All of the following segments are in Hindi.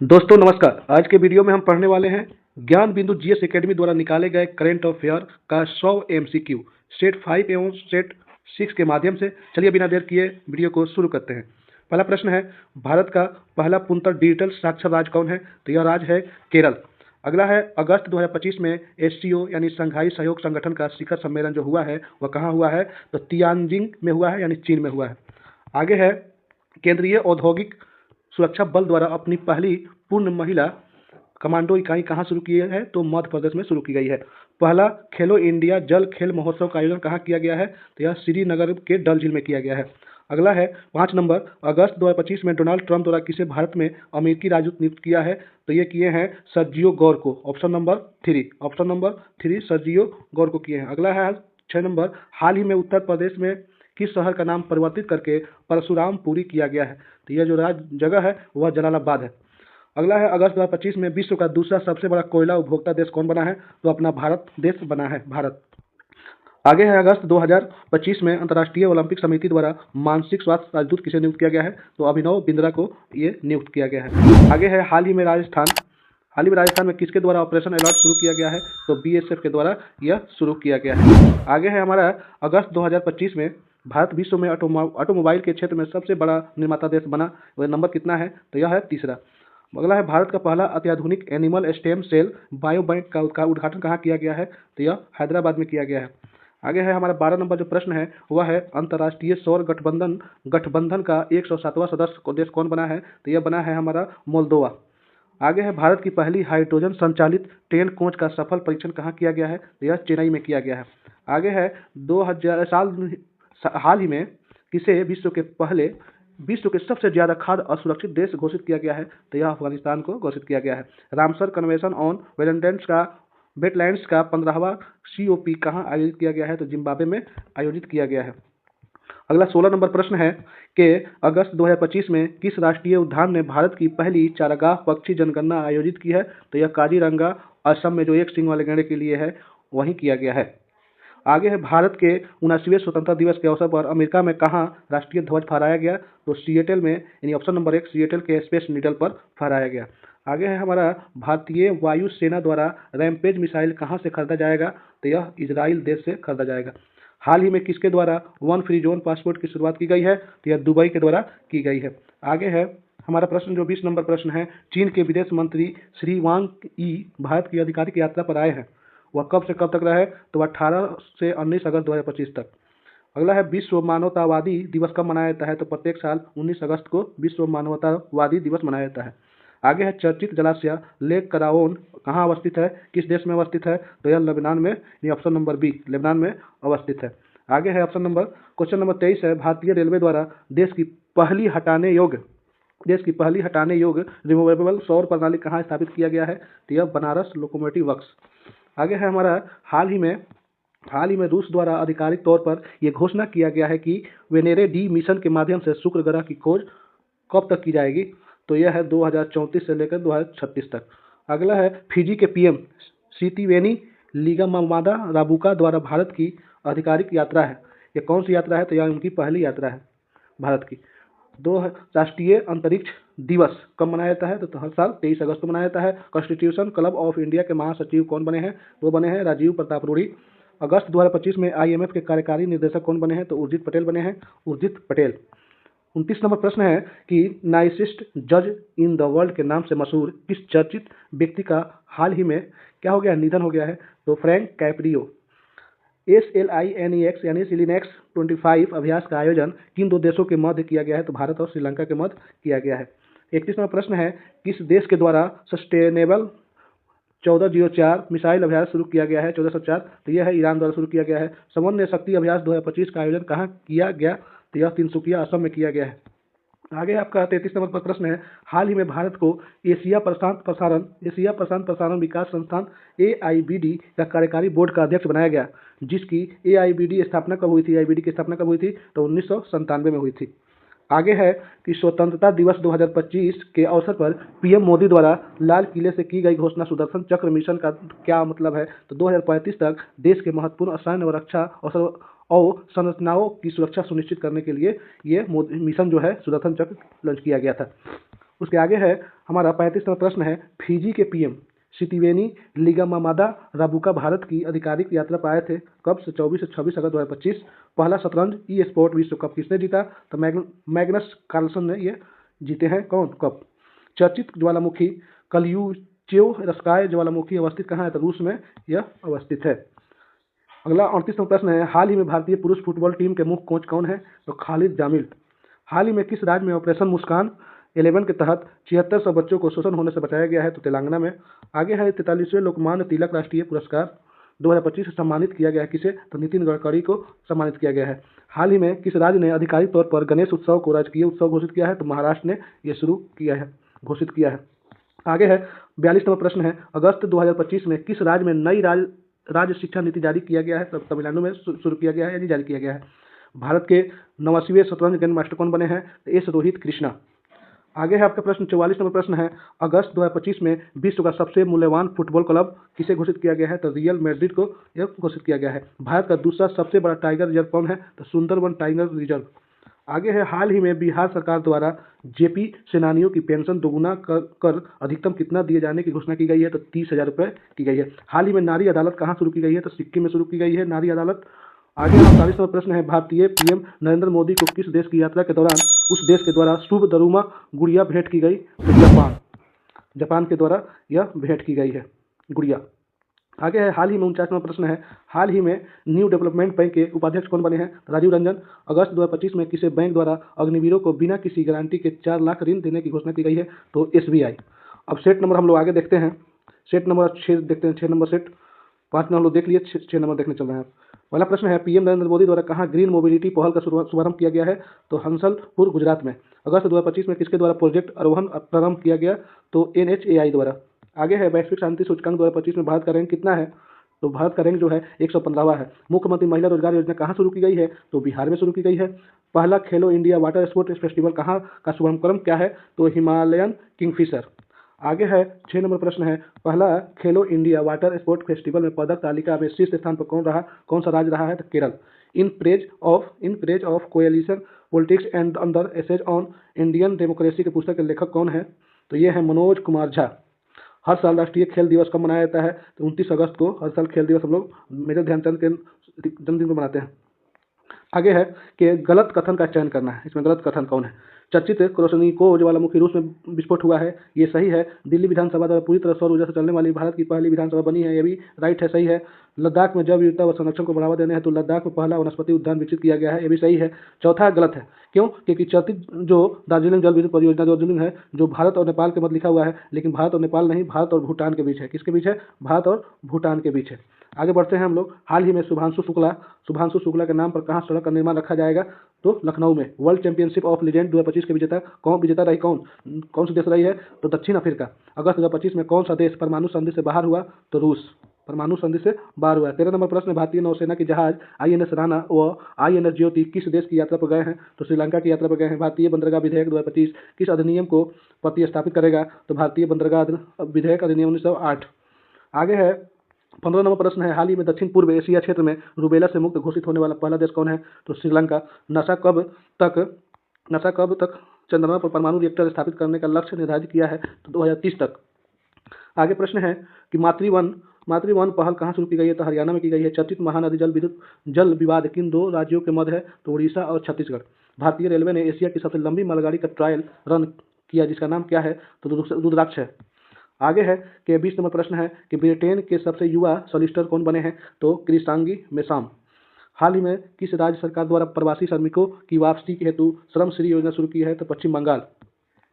दोस्तों नमस्कार। आज के वीडियो में हम पढ़ने वाले हैं ज्ञान बिंदु जीएस एकेडमी द्वारा निकाले गए करंट अफेयर का 100 एमसीक्यू सेट 5 एवं सेट 6 के माध्यम से। चलिए बिना देर किए वीडियो को शुरू करते हैं। पहला प्रश्न है, भारत का पहला पूर्णतः डिजिटल साक्षर राज्य कौन है? तो यह राज्य है केरल। अगला है, अगस्त 2025 में एससीओ यानी शंघाई सहयोग संगठन का शिखर सम्मेलन जो हुआ है वह कहाँ हुआ है? तो तियानजिंग में हुआ है यानी चीन में हुआ है। आगे है, केंद्रीय औद्योगिक सुरक्षा बल द्वारा अपनी पहली पूर्ण महिला कमांडो इकाई कहाँ शुरू की है? तो मध्य प्रदेश में शुरू की गई है। पहला खेलो इंडिया जल खेल महोत्सव का आयोजन कहाँ किया गया है? तो यह श्रीनगर के डल झील में किया गया है। अगला है 5 नंबर, अगस्त 2025 में डोनाल्ड ट्रंप द्वारा किसे भारत में अमेरिकी राजदूत नियुक्त किया है? तो ये किए हैं सर्जियो गौर को। ऑप्शन नंबर 3 सर्जियो गौर को किए हैं। अगला है 6 नंबर, हाल ही में उत्तर प्रदेश में किस शहर का नाम परिवर्तित करके परशुरामपुरी किया गया है? तो यह जो जगह है वह जलालाबाद है। अगला है, अगस्त 2025 में विश्व का दूसरा सबसे बड़ा कोयला उपभोक्ता देश कौन बना है? तो अपना भारत देश बना है, भारत। आगे है, अगस्त 2025 में अंतर्राष्ट्रीय ओलंपिक समिति द्वारा मानसिक स्वास्थ्य राजदूत किसे नियुक्त किया गया है? तो अभिनव बिंद्रा को ये नियुक्त किया गया है। आगे है, हाल ही में राजस्थान में किसके द्वारा ऑपरेशन अलर्ट शुरू किया गया है? तो बीएसएफ के द्वारा यह शुरू किया गया है। आगे है हमारा, अगस्त 2025 में भारत विश्व में ऑटोमोबाइल के क्षेत्र में सबसे बड़ा निर्माता देश बना। वह नंबर कितना है? तो यह है तीसरा। अगला है, भारत का पहला अत्याधुनिक animal stem cell bio bank का उद्घाटन कहाँ किया गया है? तो यह हैदराबाद में किया गया है। आगे है हमारा 12 नंबर जो प्रश्न है वह है, अंतर्राष्ट्रीय सौर गठबंधन का 107वां सदस्य देश कौन बना है? तो यह बना है हमारा मोल्दोवा। आगे है, भारत की पहली हाइड्रोजन संचालित ट्रेन कोच का सफल परीक्षण कहाँ किया गया है? तो यह चेन्नई में किया गया है। आगे है, 2000 हाल ही में किसे विश्व के सबसे ज्यादा खाद्य असुरक्षित देश घोषित किया गया है? तो यह अफगानिस्तान को घोषित किया गया है। रामसर कन्वेंशन ऑन वेटलैंड्स का 15वां COP कहाँ आयोजित किया गया है? तो जिम्बाब्वे में आयोजित किया गया है। अगला 16 नंबर प्रश्न है कि अगस्त 2025 में किस राष्ट्रीय उद्यान ने भारत की पहली चारागाह पक्षी जनगणना आयोजित की है? तो यह काजीरंगा असम में जो एक सींग वाले गैंडे के लिए है वहीं किया गया है। आगे है, भारत के 79वें स्वतंत्रता दिवस के अवसर पर अमेरिका में कहाँ राष्ट्रीय ध्वज फहराया गया? तो सिएटल में, यानी ऑप्शन नंबर 1 सिएटल के स्पेस नीडल पर फहराया गया। आगे है हमारा, भारतीय वायु सेना द्वारा रैमपेज मिसाइल कहाँ से खरीदा जाएगा? तो यह इजराइल देश से खरीदा जाएगा। हाल ही में किसके द्वारा वन फ्री जोन पासपोर्ट की शुरुआत की गई है? तो यह दुबई के द्वारा की गई है। आगे है हमारा प्रश्न जो 20 नंबर प्रश्न है, चीन के विदेश मंत्री श्री वांग यी भारत की आधिकारिक यात्रा पर आए हैं। वह कब से कब तक रहे? तो 18 से 19 अगस्त 2025 तक। अगला है, विश्व मानवतावादी दिवस कब मनाया जाता है? तो प्रत्येक साल 19 अगस्त को विश्व मानवतावादी दिवस मनाया जाता है। आगे है, चर्चित जलाशय लेक कराओन कहाँ अवस्थित है? किस देश में अवस्थित है? तो यह लेबनान में, यानी ऑप्शन नंबर बी लेबनान में अवस्थित है। आगे है क्वेश्चन नंबर 23 है, भारतीय रेलवे द्वारा देश की पहली हटाने योग्य रिमूवेबल सौर प्रणाली कहाँ स्थापित किया गया है? तो यह बनारस लोकोमोटिव वर्क्स। आगे है हमारा, हाल ही में रूस द्वारा आधिकारिक तौर पर यह घोषणा किया गया है कि वेनेरे डी मिशन के माध्यम से शुक्र ग्रह की खोज कब तक की जाएगी? तो यह है 2034 से लेकर 2036 तक। अगला है, फिजी के PM सितिवेनी लिगामादा राबुका द्वारा भारत की आधिकारिक यात्रा है। यह कौन सी यात्रा है? तो यह उनकी पहली यात्रा है भारत की। राष्ट्रीय अंतरिक्ष दिवस कब मनाया जाता है? तो हर साल 23 अगस्त को मनाया जाता है। कॉन्स्टिट्यूशन क्लब ऑफ इंडिया के महासचिव कौन बने हैं? वो बने हैं राजीव प्रताप रूढ़ी। अगस्त 2025 में IMF के कार्यकारी निर्देशक कौन बने हैं? तो उर्जित पटेल बने हैं, उर्जित पटेल। 29 नंबर प्रश्न है कि नाइसेस्ट जज इन द वर्ल्ड के नाम से मशहूर किस चर्चित व्यक्ति का हाल ही में क्या हो गया? निधन हो गया है। तो फ्रैंक कैप्रियो। SLINEX यानी सिलिनेक्स 25 अभ्यास का आयोजन किन दो देशों के मध्य किया गया है? तो भारत और श्रीलंका के मध्य किया गया है। 31 नंबर प्रश्न है, किस देश के द्वारा सस्टेनेबल 1404 मिसाइल अभ्यास शुरू किया गया है? 1404, तो यह है ईरान द्वारा शुरू किया गया है। समन्वय शक्ति अभ्यास 2025 का आयोजन कहाँ किया गया? तो यह तिनसुकिया असम में किया गया है। आगे आपका 33 नंबर पर प्रश्न है, हाल ही में भारत को एशिया प्रशांत प्रसारण विकास संस्थान AIBD का कार्यकारी बोर्ड का अध्यक्ष बनाया गया, जिसकी AIBD स्थापना कब हुई थी? AIBD की स्थापना कब हुई थी? तो 1997 में हुई थी। आगे है कि स्वतंत्रता दिवस 2025 के अवसर पर PM मोदी द्वारा लाल किले से की गई घोषणा सुदर्शन चक्र मिशन का क्या मतलब है? तो 2035 तक देश के महत्वपूर्ण सैन्य व रक्षा और संरचनाओं की सुरक्षा सुनिश्चित करने के लिए ये मिशन जो है सुदर्शन चक्र लॉन्च किया गया था। उसके आगे है हमारा 35वां प्रश्न है, फिजी के पीएम सितिवेनी लिगामादा राबुका भारत की आधिकारिक यात्रा पर आए थे कब से 24 से 26 अगस्त 2025। पहला शतरंज ई स्पोर्ट विश्व कप किसने जीता? तो मैग्नस कार्लसन ने ये जीते हैं। कौन कप? चर्चित ज्वालामुखी कलयूचेव ज्वालामुखी अवस्थित कहाँ है? तो रूस में यह अवस्थित है। अगला 38वां प्रश्न है, हाल ही में भारतीय पुरुष फुटबॉल टीम के मुख्य कोच कौन है? तो खालिद जामिल। हाल ही में किस राज्य में ऑपरेशन मुस्कान 11 के तहत 7600 बच्चों को शोषण होने से बचाया गया है? तो तेलंगाना में। आगे है 43वें लोकमान्य तिलक राष्ट्रीय पुरस्कार 2025 से सम्मानित किया गया है किसे? तो नितिन गडकरी को सम्मानित किया गया है। हाल ही में किस राज्य ने आधिकारिक तौर पर गणेश उत्सव को राजकीय उत्सव घोषित किया है? तो महाराष्ट्र ने यह शुरू किया है, घोषित किया है। आगे है 42वां प्रश्न है, अगस्त 2025 में किस राज्य में नई राज्य शिक्षा नीति जारी किया गया है? तो तमिलनाडु में शुरू किया गया है यानी जारी किया गया है। भारत के 89वें शतरंज ग्रैंड मास्टर कौन बने हैं? तो एस रोहित कृष्णा। आगे है आपका प्रश्न 44वां प्रश्न है, अगस्त 2025 में विश्व का सबसे मूल्यवान फुटबॉल क्लब किसे घोषित किया गया है? तो रियल मैड्रिड को यह घोषित किया गया है। भारत का दूसरा सबसे बड़ा टाइगर रिजर्व कौन है? तो सुंदरबन टाइगर रिजर्व। आगे है हाल ही में बिहार सरकार द्वारा जेपी सेनानियों की पेंशन दोगुना कर अधिकतम कितना दिए जाने की घोषणा की गई है? तो 30,000 रुपये की गई है। हाल ही में नारी अदालत कहाँ शुरू की गई है? तो सिक्किम में शुरू की गई है नारी अदालत। आगे 48वां प्रश्न है, भारतीय पीएम नरेंद्र मोदी को किस देश की यात्रा के दौरान उस देश के द्वारा शुभ दरुमा गुड़िया भेंट की गई? तो जापान के द्वारा यह भेंट की गई है गुड़िया। आगे है हाल ही में 49वां प्रश्न है, हाल ही में न्यू डेवलपमेंट बैंक के उपाध्यक्ष कौन बने हैं? राजीव रंजन। अगस्त 2025 में किसे बैंक द्वारा अग्निवीरों को बिना किसी गारंटी के 4 लाख ऋण देने की घोषणा की गई है? तो एसबीआई। अब सेट नंबर हम लोग आगे देखते हैं, सेट नंबर 6 देखते हैं। 6 नंबर सेट, 5 नंबर हम लोग देख लिए, 6 नंबर देखने चल रहे हैं। पहला प्रश्न है, पीएम नरेंद्र मोदी द्वारा कहाँ ग्रीन मोबिलिटी पहल का शुभारंभ किया गया है? तो हंसलपुर गुजरात में। अगस्त 2025 में किसके द्वारा प्रोजेक्ट आरोहण प्रारंभ किया गया? तो NHAI द्वारा। आगे है वैश्विक शांति सूचकांक 2025 में भारत का रैंक कितना है? तो भारत का रैंक जो है 115वां है। मुख्यमंत्री महिला रोजगार योजना कहाँ शुरू की गई है? तो बिहार में शुरू की गई है। पहला खेलो इंडिया वाटर स्पोर्ट्स फेस्टिवल कहाँ का शुभारंभ क्या है? तो हिमालयन किंगफिशर। आगे है 6 नंबर प्रश्न है, पहला खेलो इंडिया वाटर स्पोर्ट फेस्टिवल में पदक तालिका में शीर्ष स्थान पर कौन सा राज्य रहा है? तो Kerala. In praise of coalition politics and under essays on Indian democracy के पुस्तक के लेखक कौन है? तो ये है मनोज कुमार झा। हर साल राष्ट्रीय खेल दिवस कब मनाया जाता है? तो 29 अगस्त को हर साल खेल दिवस हम लोग मेजर ध्यानचंद के जन्मदिन को मनाते हैं। आगे है कि गलत कथन का चयन करना है, इसमें गलत कथन कौन है? चर्चित क्रोशनिको ज्वालामुखी रूस में विस्फोट हुआ है, ये सही है। दिल्ली विधानसभा द्वारा पूरी तरह सौर ऊर्जा से चलने वाली भारत की पहली विधानसभा बनी है, ये भी राइट है, सही है। लद्दाख में जैव विविधता व संरक्षण को बढ़ावा देने हेतु लद्दाख में पहला वनस्पति उद्यान विकसित किया गया है, ये भी सही है। चौथा गलत है, क्यों? क्योंकि चर्चित जो दार्जिलिंग जल विद्युत परियोजना दार्जिलिंग है, जो भारत और नेपाल के मध्य लिखा हुआ है, लेकिन भारत और नेपाल नहीं, भारत और भूटान के बीच है। किसके बीच है? भारत और भूटान के बीच है। आगे बढ़ते हैं हम लोग। हाल ही में शुभांशु शुक्ला के नाम पर कहाँ सड़क का निर्माण रखा जाएगा? तो लखनऊ में। वर्ल्ड चैंपियनशिप ऑफ लीजेंड 2025 के विजेता रही कौन सी देश रही है? तो दक्षिण अफ्रीका। अगस्त 2025 में कौन सा देश परमाणु संधि से बाहर हुआ? तो रूस परमाणु संधि से बाहर हुआ है। 13 नंबर प्रश्न, भारतीय नौसेना की जहाज INS राणा व INS ज्योति किस देश की यात्रा पर गए हैं? तो श्रीलंका की यात्रा पर गए हैं। भारतीय बंदरगाह विधेयक 2025 किस अधिनियम को प्रतिस्थापित करेगा? तो भारतीय बंदरगाह विधेयक अधिनियम 1908। आगे है 15 नंबर प्रश्न है, हाल ही में दक्षिण पूर्व एशिया क्षेत्र में रूबेला से मुक्त घोषित होने वाला पहला देश कौन है? तो श्रीलंका। नशा कब तक चंद्रमा पर परमाणु रिएक्टर स्थापित करने का लक्ष्य निर्धारित किया है? तो 2030 तक। आगे प्रश्न है कि मातृवन पहल कहाँ शुरू की गई है? तो हरियाणा में की गई है। चर्चित महानदी जल विवाद किन 2 राज्यों के मध्य है? तो उड़ीसा और छत्तीसगढ़। भारतीय रेलवे ने एशिया की सबसे लंबी मालगाड़ी का ट्रायल रन किया, जिसका नाम क्या है? तो रुद्राक्ष है। आगे है कि 20 नंबर प्रश्न है कि ब्रिटेन के सबसे युवा सॉलिसिटर कौन बने हैं? तो क्रिसांगी मेसाम। हाल ही में किस राज्य सरकार द्वारा प्रवासी श्रमिकों की वापसी के हेतु श्रम श्री योजना शुरू की है? तो पश्चिम बंगाल।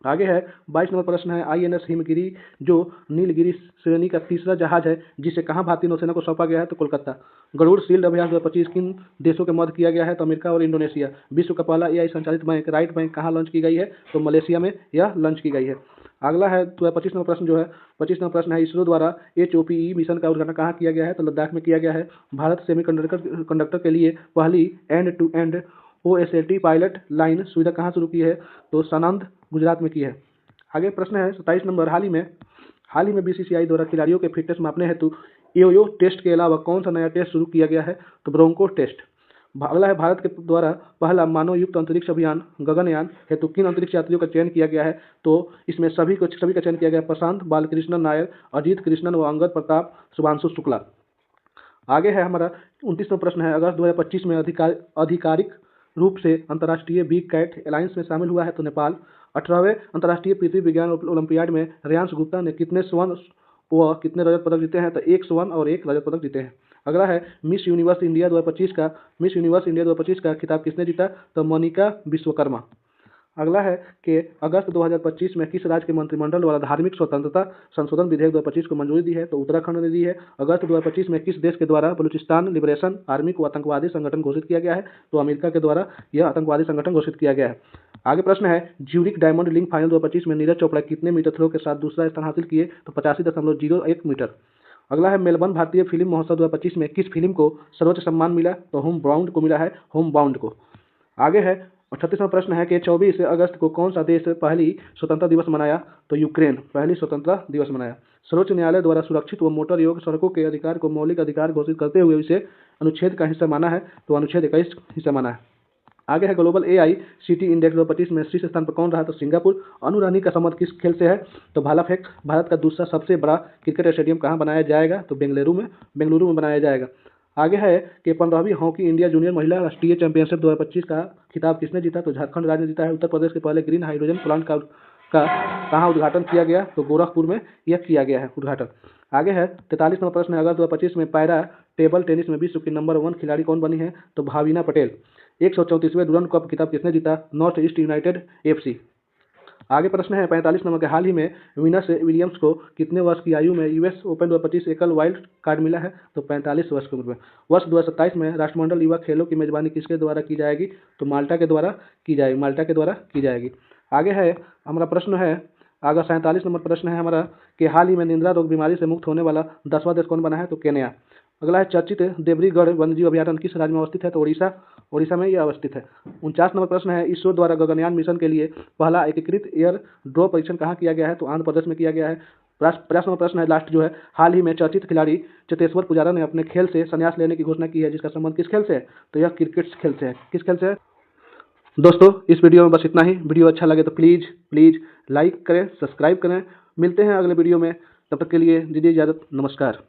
आगे है 22 नंबर प्रश्न है, INS हिमगिरी जो नीलगिरी श्रेणी का तीसरा जहाज है, जिसे कहाँ भारतीय नौसेना को सौंपा गया है? तो कोलकाता। गरुड़ शील्ड अभ्यास 2025 किन देशों के मध्य किया गया है? तो अमेरिका और इंडोनेशिया। विश्व का पहला AI संचालित बैंक राइट बैंक कहाँ लॉन्च की गई है? तो मलेशिया में यह लॉन्च की गई है। अगला है 25 नंबर प्रश्न जो है, 25 नंबर प्रश्न है, इसरो द्वारा HOPE मिशन का उद्घाटन कहाँ किया गया है? तो लद्दाख में किया गया है। भारत सेमीकंडक्टर के लिए पहली end to end OSAT pilot line सुविधा कहाँ शुरू की है? तो सानंद गुजरात में की है। आगे प्रश्न है 27 नंबर, हाल ही में BCCI द्वारा खिलाड़ियों के फिटनेस मापने हेतु योयो टेस्ट के अलावा कौन सा नया टेस्ट शुरू किया गया है? तो ब्रोंको टेस्ट। अगला है, भारत के द्वारा पहला मानव युक्त अंतरिक्ष अभियान गगनयान हेतु किन अंतरिक्ष यात्रियों का चयन किया गया है? तो इसमें सभी का चयन किया गया है। प्रशांत बालकृष्णन नायर, अजीत कृष्णन व अंगद प्रताप, शुभांशु शुक्ला। आगे है हमारा 29वां प्रश्न है, अगस्त 2025 में आधिकारिक रूप से अंतर्राष्ट्रीय बिग कैट अलायंस में शामिल हुआ है तो नेपाल। 18वें अंतर्राष्ट्रीय पृथ्वी विज्ञान ओलंपियाड में रेयांश गुप्ता ने कितने स्वर्ण व कितने रजत पदक जीते हैं? तो 1 स्वर्ण और 1 रजत पदक जीते हैं। अगला है, मिस यूनिवर्स इंडिया 2025 का खिताब किसने जीता? तो मोनिका विश्वकर्मा। अगला है कि अगस्त 2025 में किस राज्य के मंत्रिमंडल द्वारा धार्मिक स्वतंत्रता संशोधन विधेयक 2025 को मंजूरी दी है? तो उत्तराखंड ने दी है। अगस्त 2025 में किस देश के द्वारा बलूचिस्तान लिबरेशन आर्मी को आतंकवादी संगठन घोषित किया गया है? तो अमेरिका के द्वारा यह आतंकवादी संगठन घोषित किया गया है। आगे प्रश्न है, ज्यूरिक डायमंड लीग फाइनल 2025 में नीरज चोपड़ा कितने मीटर थ्रो के साथ दूसरा स्थान हासिल किए? तो 85.01 मीटर। अगला है, मेलबर्न भारतीय फिल्म महोत्सव 2025 में किस फिल्म को सर्वोच्च सम्मान मिला? तो होम बाउंड को मिला है, होम बाउंड को। आगे है, 38वां प्रश्न है कि 24 अगस्त को कौन सा देश पहली स्वतंत्रता दिवस मनाया? तो यूक्रेन पहली स्वतंत्रता दिवस मनाया। सर्वोच्च न्यायालय द्वारा सुरक्षित व मोटर योग्य सड़कों के अधिकार को मौलिक अधिकार घोषित करते हुए इसे अनुच्छेद का हिस्सा माना है? तो अनुच्छेद 21 हिस्सा माना है। आगे है, ग्लोबल AICT इंडेक्स 2025 में शीर्ष स्थान पर कौन रहा? तो सिंगापुर। अनु रानी का संबंध किस खेल से है? तो भाला फेंक। भारत का दूसरा सबसे बड़ा क्रिकेट स्टेडियम कहाँ बनाया जाएगा? तो बेंगलुरु में बनाया जाएगा। आगे है कि 15वीं हॉकी इंडिया जूनियर महिला राष्ट्रीय चैंपियनशिप 2025 का खिताब किसने जीता? तो झारखंड राज्य ने जीता है। उत्तर प्रदेश के पहले ग्रीन हाइड्रोजन प्लांट का कहाँ उद्घाटन किया गया? तो गोरखपुर में यह किया गया है उद्घाटन। आगे है, 43वां प्रश्न है, अगस्त 2025 में पैरा टेबल टेनिस में विश्व की नंबर 1 खिलाड़ी कौन बनी है? तो भाविना पटेल। 134वें डुरंड कप खिताब किसने जीता? North east United FC। आगे प्रश्न है, 45 नंबर के, हाल ही में विनस विलियम्स को कितने वर्ष की आयु में US ओपन 2025 एकल वाइल्ड कार्ड मिला है? तो 45 वर्ष की उम्र में। वर्ष 2027 में राष्ट्रमंडल युवा खेलों की मेजबानी किसके द्वारा की जाएगी? तो माल्टा के द्वारा की जाएगी। आगे है हमारा प्रश्न है, आगे 47 नंबर प्रश्न है हमारा कि हाल ही में निंद्रा रोग बीमारी से मुक्त होने वाला 10वां देश कौन बना है? तो केन्या। अगला है, चर्चित देवरीगढ़ वन्यजीव अभयारण्य किस राज्य में अवस्थित है? तो ओडिशा में यह अवस्थित है। 49 नंबर प्रश्न है, इसरो द्वारा गगनयान मिशन के लिए पहला एकीकृत एयर ड्रॉप परीक्षण कहाँ किया गया है? तो आंध्र प्रदेश में किया गया है। 50 नंबर प्रश्न है, लास्ट जो है, हाल ही में चर्चित खिलाड़ी चेतेश्वर पुजारा ने अपने खेल से संन्यास लेने की घोषणा की है, जिसका संबंध किस खेल से है? तो यह क्रिकेट खेल से है। किस खेल से है? दोस्तों, इस वीडियो में बस इतना ही। वीडियो अच्छा लगे तो प्लीज़ लाइक करें, सब्सक्राइब करें। मिलते हैं अगले वीडियो में, तब तक के लिए दीजिए इजाज़त। नमस्कार।